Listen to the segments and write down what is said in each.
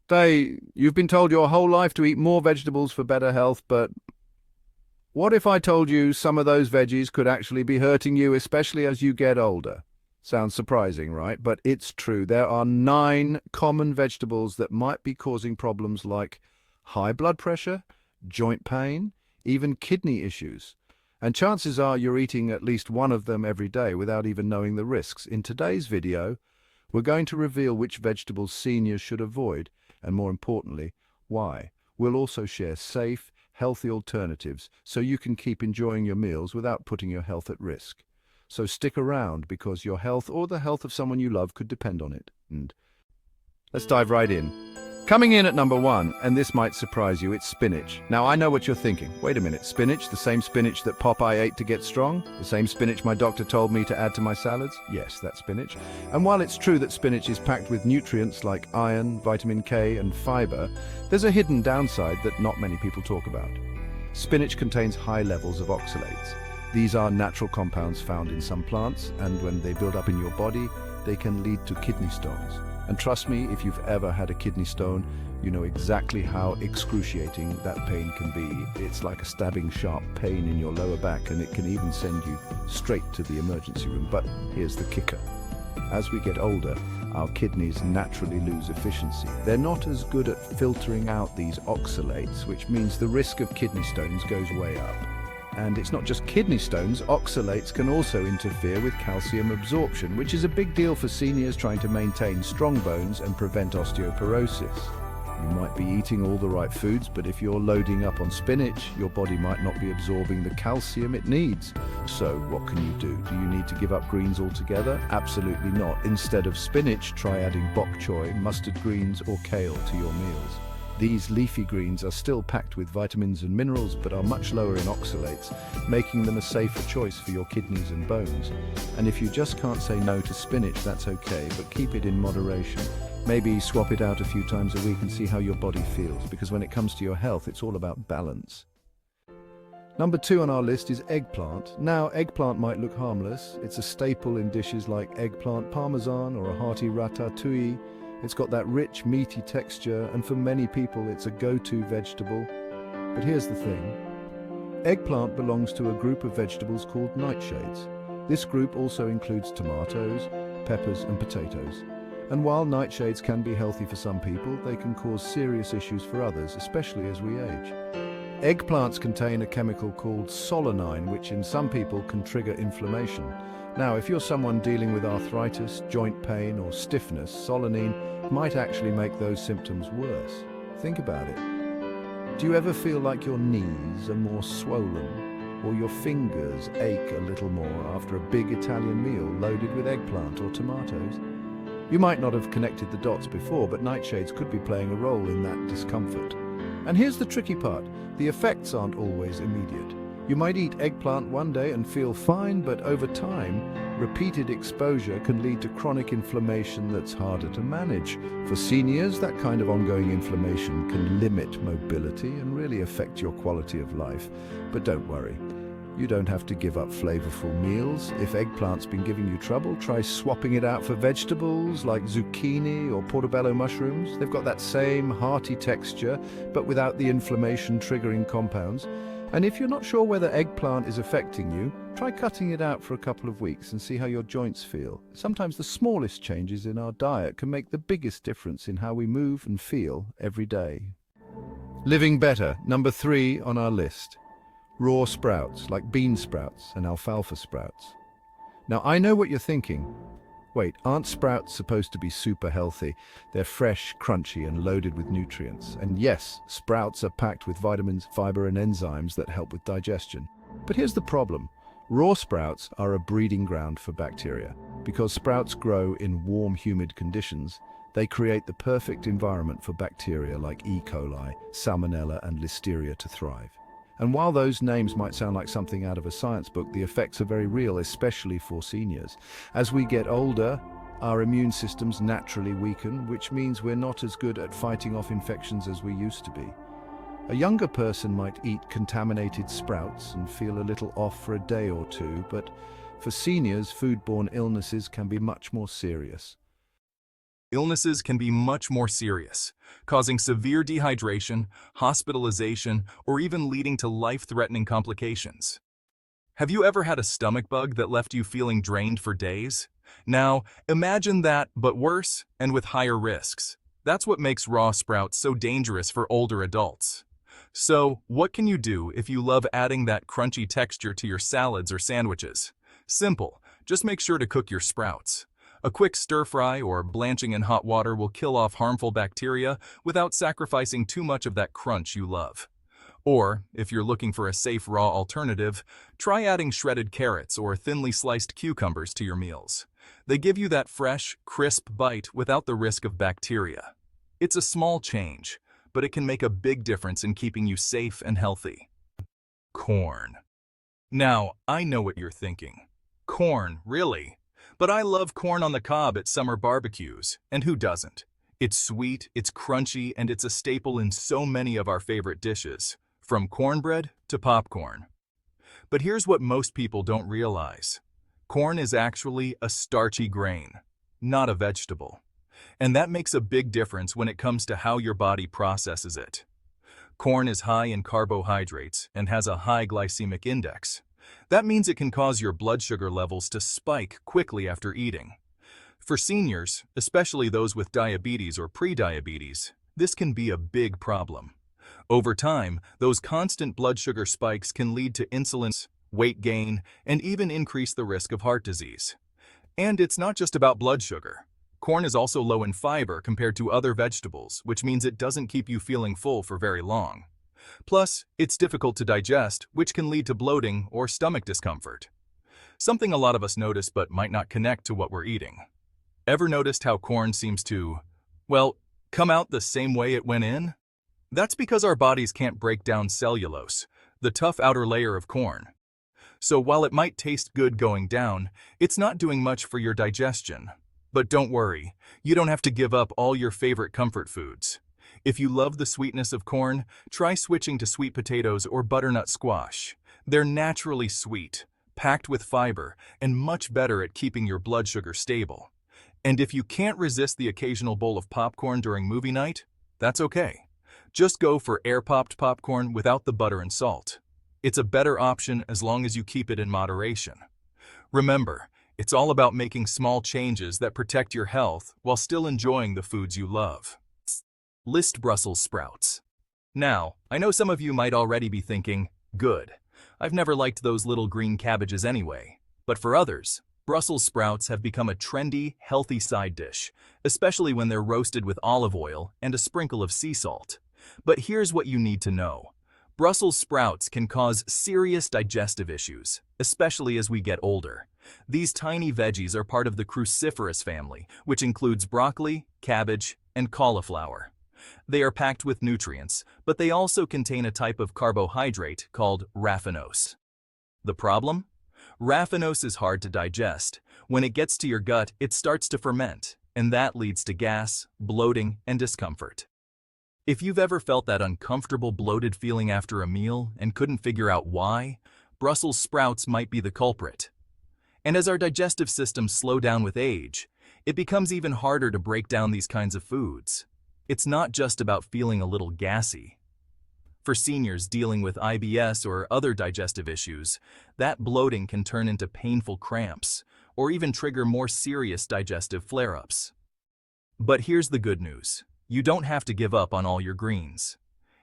Day, you've been told your whole life to eat more vegetables for better health, but what if I told you some of those veggies could actually be hurting you, especially as you get older? Sounds surprising, right? But it's true. There are 9 common vegetables that might be causing problems like high blood pressure, joint pain, even kidney issues. And chances are you're eating at least one of them every day without even knowing the risks. In today's video, we're going to reveal which vegetables seniors should avoid, and more importantly, why. We'll also share safe, healthy alternatives so you can keep enjoying your meals without putting your health at risk. So stick around because your health or the health of someone you love could depend on it. And let's dive right in. Coming in at number 1, and this might surprise you, it's spinach. Now I know what you're thinking. Wait a minute, spinach? The same spinach that Popeye ate to get strong? The same spinach my doctor told me to add to my salads? Yes, that's spinach. And while it's true that spinach is packed with nutrients like iron, vitamin K, and fiber, there's a hidden downside that not many people talk about. Spinach contains high levels of oxalates. These are natural compounds found in some plants, and when they build up in your body, they can lead to kidney stones. And trust me, if you've ever had a kidney stone, you know exactly how excruciating that pain can be. It's like a stabbing sharp pain in your lower back, and it can even send you straight to the emergency room. But here's the kicker. As we get older, our kidneys naturally lose efficiency. They're not as good at filtering out these oxalates, which means the risk of kidney stones goes way up. And it's not just kidney stones, oxalates can also interfere with calcium absorption, which is a big deal for seniors trying to maintain strong bones and prevent osteoporosis. You might be eating all the right foods, but if you're loading up on spinach, your body might not be absorbing the calcium it needs. So what can you do? Do you need to give up greens altogether? Absolutely not. Instead of spinach, try adding bok choy, mustard greens, or kale to your meals. These leafy greens are still packed with vitamins and minerals but are much lower in oxalates, making them a safer choice for your kidneys and bones. And if you just can't say no to spinach, that's okay, but keep it in moderation. Maybe swap it out a few times a week and see how your body feels, because when it comes to your health, it's all about balance. Number 2 on our list is eggplant. Now, eggplant might look harmless. It's a staple in dishes like eggplant parmesan or a hearty ratatouille. It's got that rich, meaty texture, and for many people it's a go-to vegetable. But here's the thing. Eggplant belongs to a group of vegetables called nightshades. This group also includes tomatoes, peppers, and potatoes. And while nightshades can be healthy for some people, they can cause serious issues for others, especially as we age. Eggplants contain a chemical called solanine, which in some people can trigger inflammation. Now, if you're someone dealing with arthritis, joint pain, or stiffness, solanine might actually make those symptoms worse. Think about it. Do you ever feel like your knees are more swollen, or your fingers ache a little more after a big Italian meal loaded with eggplant or tomatoes? You might not have connected the dots before, but nightshades could be playing a role in that discomfort. And here's the tricky part. The effects aren't always immediate. You might eat eggplant one day and feel fine, but over time, repeated exposure can lead to chronic inflammation that's harder to manage. For seniors, that kind of ongoing inflammation can limit mobility and really affect your quality of life. But don't worry. You don't have to give up flavorful meals. If eggplant's been giving you trouble, try swapping it out for vegetables like zucchini or portobello mushrooms. They've got that same hearty texture, but without the inflammation-triggering compounds. And if you're not sure whether eggplant is affecting you, try cutting it out for a couple of weeks and see how your joints feel. Sometimes the smallest changes in our diet can make the biggest difference in how we move and feel every day. Living better, number 3 on our list. Raw sprouts, like bean sprouts and alfalfa sprouts. Now, I know what you're thinking. Wait, aren't sprouts supposed to be super healthy? They're fresh, crunchy, and loaded with nutrients. And yes, sprouts are packed with vitamins, fiber, and enzymes that help with digestion. But here's the problem. Raw sprouts are a breeding ground for bacteria. Because sprouts grow in warm, humid conditions, they create the perfect environment for bacteria like E. coli, Salmonella, and Listeria to thrive. And while those names might sound like something out of a science book, the effects are very real, especially for seniors. As we get older, our immune systems naturally weaken, which means we're not as good at fighting off infections as we used to be. A younger person might eat contaminated sprouts and feel a little off for a day or two, but for seniors, foodborne illnesses can be much more serious. Illnesses can be much more serious, causing severe dehydration, hospitalization, or even leading to life-threatening complications. Have you ever had a stomach bug that left you feeling drained for days? Now, imagine that, but worse, and with higher risks. That's what makes raw sprouts so dangerous for older adults. So, what can you do if you love adding that crunchy texture to your salads or sandwiches? Simple, just make sure to cook your sprouts. A quick stir-fry or blanching in hot water will kill off harmful bacteria without sacrificing too much of that crunch you love. Or, if you're looking for a safe raw alternative, try adding shredded carrots or thinly sliced cucumbers to your meals. They give you that fresh, crisp bite without the risk of bacteria. It's a small change, but it can make a big difference in keeping you safe and healthy. Corn. Now, I know what you're thinking. Corn, really? But I love corn on the cob at summer barbecues, and who doesn't? It's sweet, it's crunchy, and it's a staple in so many of our favorite dishes, from cornbread to popcorn. But here's what most people don't realize. Corn is actually a starchy grain, not a vegetable. And that makes a big difference when it comes to how your body processes it. Corn is high in carbohydrates and has a high glycemic index. That means it can cause your blood sugar levels to spike quickly after eating. For seniors, especially those with diabetes or prediabetes, this can be a big problem. Over time, those constant blood sugar spikes can lead to insulin, weight gain, and even increase the risk of heart disease. And it's not just about blood sugar. Corn is also low in fiber compared to other vegetables, which means it doesn't keep you feeling full for very long. Plus, it's difficult to digest, which can lead to bloating or stomach discomfort. Something a lot of us notice but might not connect to what we're eating. Ever noticed how corn seems to, well, come out the same way it went in? That's because our bodies can't break down cellulose, the tough outer layer of corn. So while it might taste good going down, it's not doing much for your digestion. But don't worry, you don't have to give up all your favorite comfort foods. If you love the sweetness of corn, try switching to sweet potatoes or butternut squash. They're naturally sweet, packed with fiber, and much better at keeping your blood sugar stable. And if you can't resist the occasional bowl of popcorn during movie night, that's okay. Just go for air-popped popcorn without the butter and salt. It's a better option as long as you keep it in moderation. Remember, it's all about making small changes that protect your health while still enjoying the foods you love. List Brussels sprouts. Now, I know some of you might already be thinking, good, I've never liked those little green cabbages anyway. But for others, Brussels sprouts have become a trendy, healthy side dish, especially when they're roasted with olive oil and a sprinkle of sea salt. But here's what you need to know. Brussels sprouts can cause serious digestive issues, especially as we get older. These tiny veggies are part of the cruciferous family, which includes broccoli, cabbage, and cauliflower. They are packed with nutrients, but they also contain a type of carbohydrate called raffinose. The problem? Raffinose is hard to digest. When it gets to your gut, it starts to ferment, and that leads to gas, bloating, and discomfort. If you've ever felt that uncomfortable bloated feeling after a meal and couldn't figure out why, Brussels sprouts might be the culprit. And as our digestive systems slow down with age, it becomes even harder to break down these kinds of foods. It's not just about feeling a little gassy. For seniors dealing with IBS or other digestive issues, that bloating can turn into painful cramps or even trigger more serious digestive flare-ups. But here's the good news. You don't have to give up on all your greens.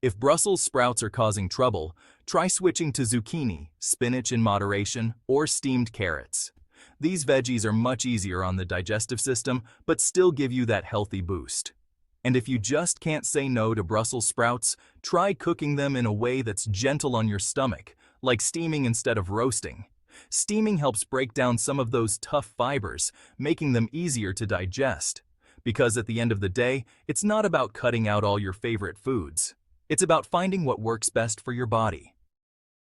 If Brussels sprouts are causing trouble, try switching to zucchini, spinach in moderation, or steamed carrots. These veggies are much easier on the digestive system, but still give you that healthy boost. And if you just can't say no to Brussels sprouts, try cooking them in a way that's gentle on your stomach, like steaming instead of roasting. Steaming helps break down some of those tough fibers, making them easier to digest. Because at the end of the day, it's not about cutting out all your favorite foods. It's about finding what works best for your body.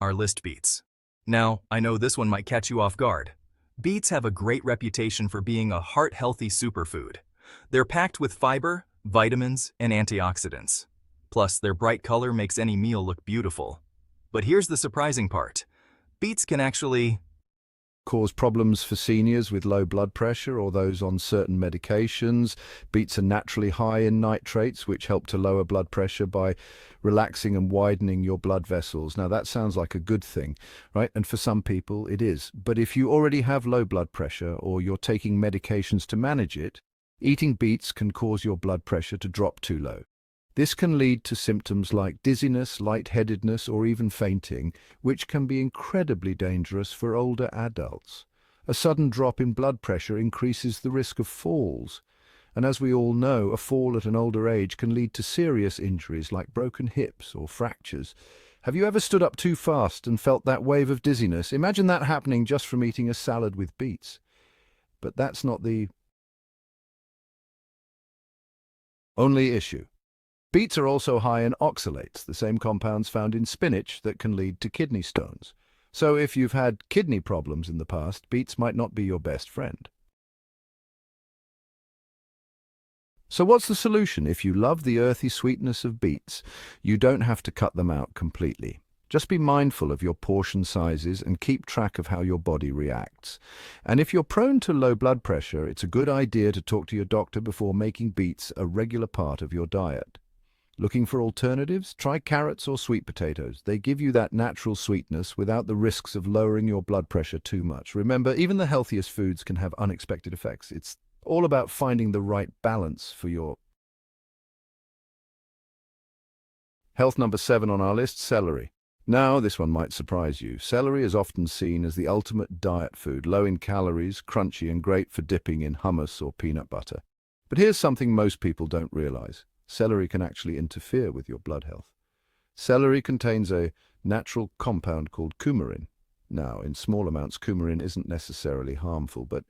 Our list beets. Now, I know this one might catch you off guard. Beets have a great reputation for being a heart-healthy superfood. They're packed with fiber, vitamins, and antioxidants. Plus, their bright color makes any meal look beautiful. But here's the surprising part. Beets can actually cause problems for seniors with low blood pressure or those on certain medications. Beets are naturally high in nitrates, which help to lower blood pressure by relaxing and widening your blood vessels. Now, that sounds like a good thing, right? And for some people, it is. But if you already have low blood pressure or you're taking medications to manage it, eating beets can cause your blood pressure to drop too low. This can lead to symptoms like dizziness, lightheadedness, or even fainting, which can be incredibly dangerous for older adults. A sudden drop in blood pressure increases the risk of falls. And as we all know, a fall at an older age can lead to serious injuries like broken hips or fractures. Have you ever stood up too fast and felt that wave of dizziness? Imagine that happening just from eating a salad with beets. But that's not the only issue. Beets are also high in oxalates, the same compounds found in spinach that can lead to kidney stones. So if you've had kidney problems in the past, beets might not be your best friend. So what's the solution? If you love the earthy sweetness of beets, you don't have to cut them out completely. Just be mindful of your portion sizes and keep track of how your body reacts. And if you're prone to low blood pressure, it's a good idea to talk to your doctor before making beets a regular part of your diet. Looking for alternatives? Try carrots or sweet potatoes. They give you that natural sweetness without the risks of lowering your blood pressure too much. Remember, even the healthiest foods can have unexpected effects. It's all about finding the right balance for your health. Number 7 on our list, celery. Now, this one might surprise you. Celery is often seen as the ultimate diet food, low in calories, crunchy, and great for dipping in hummus or peanut butter. But here's something most people don't realize. Celery can actually interfere with your blood health. Celery contains a natural compound called coumarin. Now, in small amounts, coumarin isn't necessarily harmful, but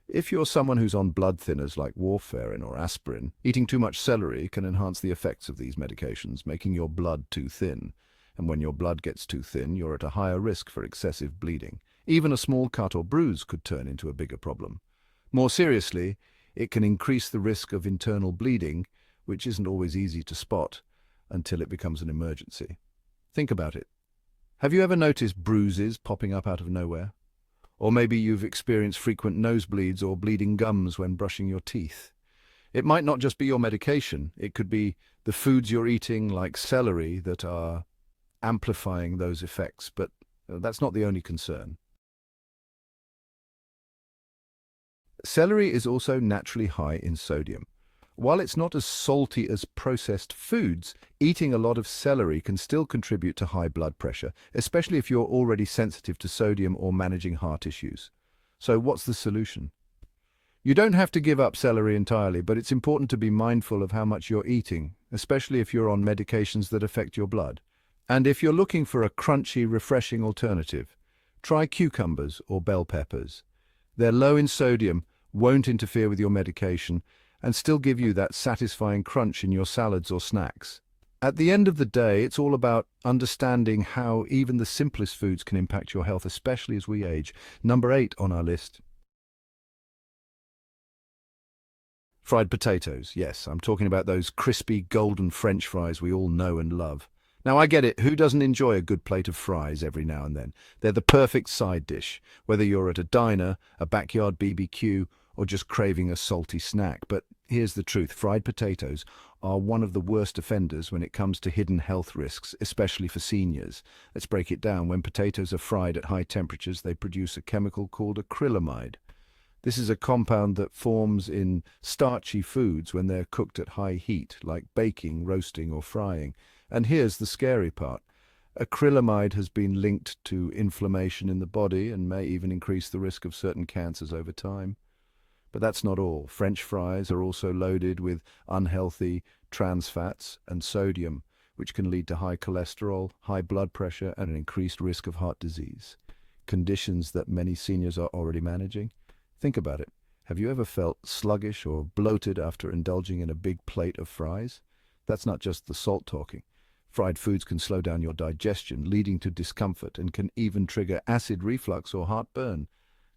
if you're someone who's on blood thinners like warfarin or aspirin, eating too much celery can enhance the effects of these medications, making your blood too thin. And when your blood gets too thin, you're at a higher risk for excessive bleeding. Even a small cut or bruise could turn into a bigger problem. More seriously, it can increase the risk of internal bleeding, which isn't always easy to spot until it becomes an emergency. Think about it. Have you ever noticed bruises popping up out of nowhere? Or maybe you've experienced frequent nosebleeds or bleeding gums when brushing your teeth. It might not just be your medication. It could be the foods you're eating, like celery, that are amplifying those effects, but that's not the only concern. Celery is also naturally high in sodium. While it's not as salty as processed foods, eating a lot of celery can still contribute to high blood pressure, especially if you're already sensitive to sodium or managing heart issues. So what's the solution? You don't have to give up celery entirely, but it's important to be mindful of how much you're eating, especially if you're on medications that affect your blood. And if you're looking for a crunchy, refreshing alternative, try cucumbers or bell peppers. They're low in sodium, won't interfere with your medication, and still give you that satisfying crunch in your salads or snacks. At the end of the day, it's all about understanding how even the simplest foods can impact your health, especially as we age. Number 8 on our list. Fried potatoes. Yes, I'm talking about those crispy golden French fries we all know and love. Now, I get it. Who doesn't enjoy a good plate of fries every now and then? They're the perfect side dish, whether you're at a diner, a backyard BBQ, or just craving a salty snack. But here's the truth. Fried potatoes are one of the worst offenders when it comes to hidden health risks, especially for seniors. Let's break it down. When potatoes are fried at high temperatures, they produce a chemical called acrylamide. This is a compound that forms in starchy foods when they're cooked at high heat, like baking, roasting, or frying. And here's the scary part. Acrylamide has been linked to inflammation in the body and may even increase the risk of certain cancers over time. But that's not all. French fries are also loaded with unhealthy trans fats and sodium, which can lead to high cholesterol, high blood pressure, and an increased risk of heart disease. Conditions that many seniors are already managing. Think about it. Have you ever felt sluggish or bloated after indulging in a big plate of fries? That's not just the salt talking. Fried foods can slow down your digestion, leading to discomfort, and can even trigger acid reflux or heartburn.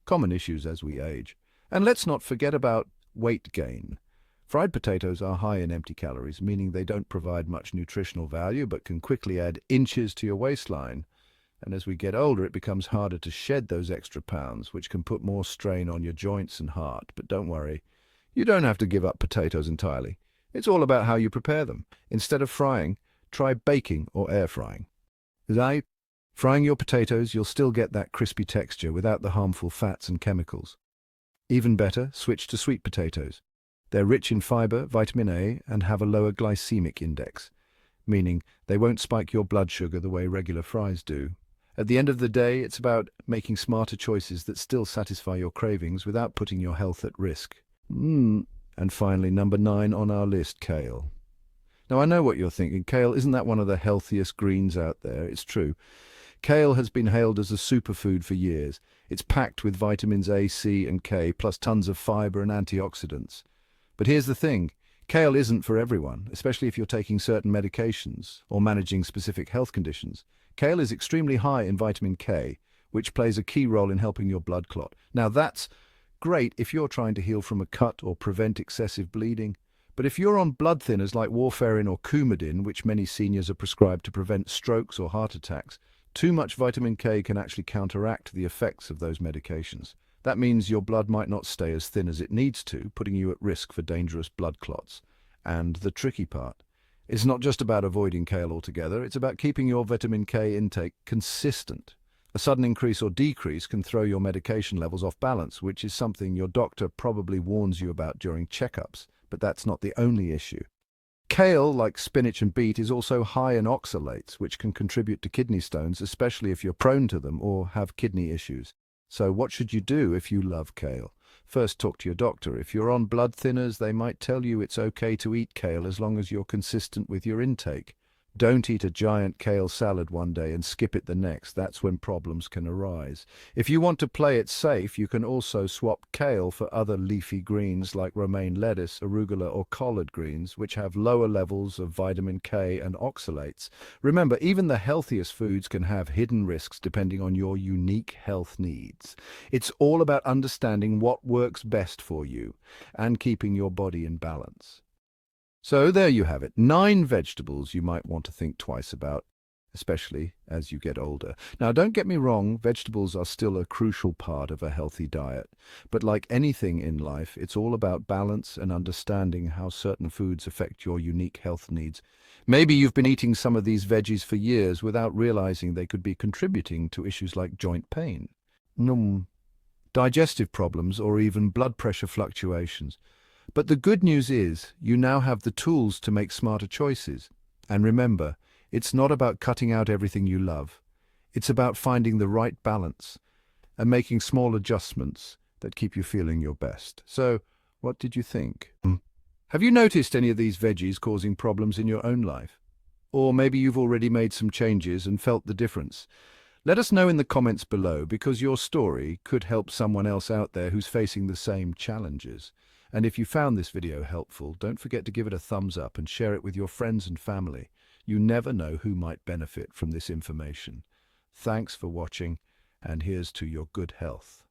Common issues as we age. And let's not forget about weight gain. Fried potatoes are high in empty calories, meaning they don't provide much nutritional value but can quickly add inches to your waistline. And as we get older, it becomes harder to shed those extra pounds, which can put more strain on your joints and heart. But don't worry, you don't have to give up potatoes entirely. It's all about how you prepare them. Instead of frying, try baking or air frying. Frying your potatoes, you'll still get that crispy texture without the harmful fats and chemicals. Even better, switch to sweet potatoes. They're rich in fiber, vitamin A, and have a lower glycemic index, meaning they won't spike your blood sugar the way regular fries do. At the end of the day, it's about making smarter choices that still satisfy your cravings without putting your health at risk. And finally, number 9 on our list, kale. Now, I know what you're thinking. Kale, isn't that one of the healthiest greens out there? It's true. Kale has been hailed as a superfood for years. It's packed with vitamins A, C, and K, plus tons of fiber and antioxidants. But here's the thing. Kale isn't for everyone, especially if you're taking certain medications or managing specific health conditions. Kale is extremely high in vitamin K, which plays a key role in helping your blood clot. Now, that's great if you're trying to heal from a cut or prevent excessive bleeding. But if you're on blood thinners like warfarin or Coumadin, which many seniors are prescribed to prevent strokes or heart attacks, too much vitamin K can actually counteract the effects of those medications. That means your blood might not stay as thin as it needs to, putting you at risk for dangerous blood clots. And the tricky part, it's not just about avoiding kale altogether, it's about keeping your vitamin K intake consistent. A sudden increase or decrease can throw your medication levels off balance, which is something your doctor probably warns you about during checkups, but that's not the only issue. Kale, like spinach and beet, is also high in oxalates, which can contribute to kidney stones, especially if you're prone to them or have kidney issues. So what should you do if you love kale? First, talk to your doctor. If you're on blood thinners, they might tell you it's okay to eat kale as long as you're consistent with your intake. Don't eat a giant kale salad one day and skip it the next. That's when problems can arise. If you want to play it safe, you can also swap kale for other leafy greens like romaine lettuce, arugula, or collard greens, which have lower levels of vitamin K and oxalates. Remember, even the healthiest foods can have hidden risks depending on your unique health needs. It's all about understanding what works best for you and keeping your body in balance. So there you have it, 9 vegetables you might want to think twice about, especially as you get older. Now, don't get me wrong, vegetables are still a crucial part of a healthy diet. But like anything in life, it's all about balance and understanding how certain foods affect your unique health needs. Maybe you've been eating some of these veggies for years without realizing they could be contributing to issues like joint pain, digestive problems, or even blood pressure fluctuations. But the good news is, you now have the tools to make smarter choices. And remember, it's not about cutting out everything you love. It's about finding the right balance and making small adjustments that keep you feeling your best. So, what did you think? Have you noticed any of these veggies causing problems in your own life? Or maybe you've already made some changes and felt the difference. Let us know in the comments below, because your story could help someone else out there who's facing the same challenges. And if you found this video helpful, don't forget to give it a thumbs up and share it with your friends and family. You never know who might benefit from this information. Thanks for watching, and here's to your good health.